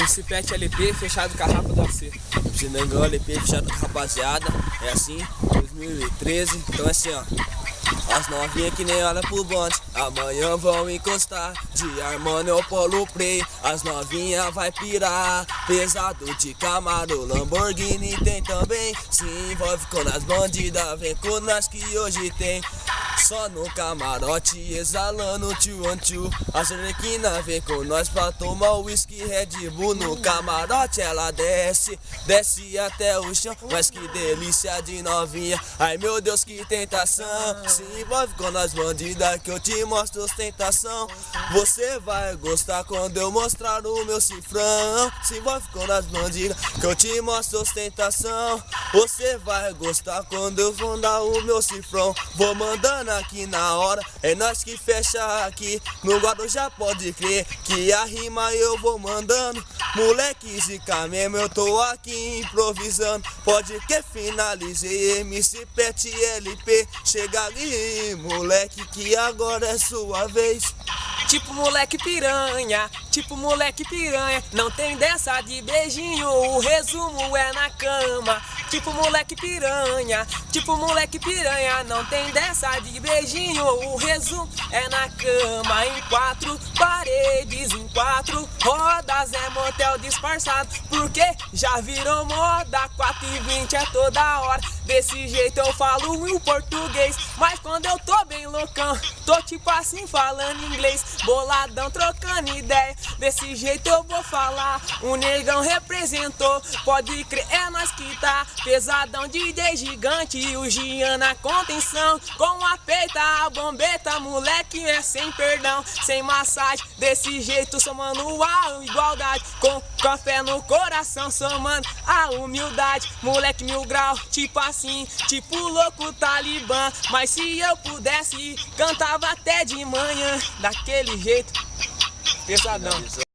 Esse Pet LP fechado com a Rapa do AC. Sinangão LP fechado com a rapaziada. É assim, 2013. Então é assim, ó. As novinhas que nem olham pro bonde, amanhã vão encostar. De Armani ou Polo Play, as novinhas vai pirar. Pesado de Camaro, Lamborghini tem também. Se envolve com as bandidas, vem com nós que hoje tem. Só no camarote, exalando tchu-an-tchu. A Arlequina vem com nós pra tomar whisky Red Bull. No camarote ela desce, desce até o chão. Mas que delícia de novinha, ai meu Deus que tentação. Se envolve com nós bandida que eu te mostro ostentação. Você vai gostar quando eu mostrar o meu cifrão. Se envolve com nós bandida que eu te mostro ostentação. Você vai gostar quando eu vou dar o meu cifrão. Vou mandando aqui na hora, é nós que fecha aqui. No Guarujá pode crer que a rima eu vou mandando. Moleque zica mesmo, eu tô aqui improvisando. Pode que finalizei, MC Pet LP. Chega ali, moleque, que agora é sua vez. Tipo moleque piranha, tipo moleque piranha. Não tem dessa de beijinho, o resumo é na cama. Tipo moleque piranha, tipo moleque piranha. Não tem dessa de beijinho, o resumo é na cama. Em quatro paredes, em quatro rodas, é motel disfarçado. Porque já virou moda, 4h20 é toda hora. Desse jeito eu falo em português, mas quando eu tô bem loucão, tô tipo assim falando inglês. Boladão trocando ideia, desse jeito eu vou falar. O negão representou, pode crer, é nós que tá. Pesadão, DJ gigante e o Gian na contenção. Com a peita, a bombeta, moleque é sem perdão. Sem massagem, desse jeito somando a igualdade. Com café no coração, somando a humildade. Moleque 1000 grau, tipo assim, tipo louco talibã. Mas se eu pudesse, cantava até de manhã. Daquele jeito, pesadão.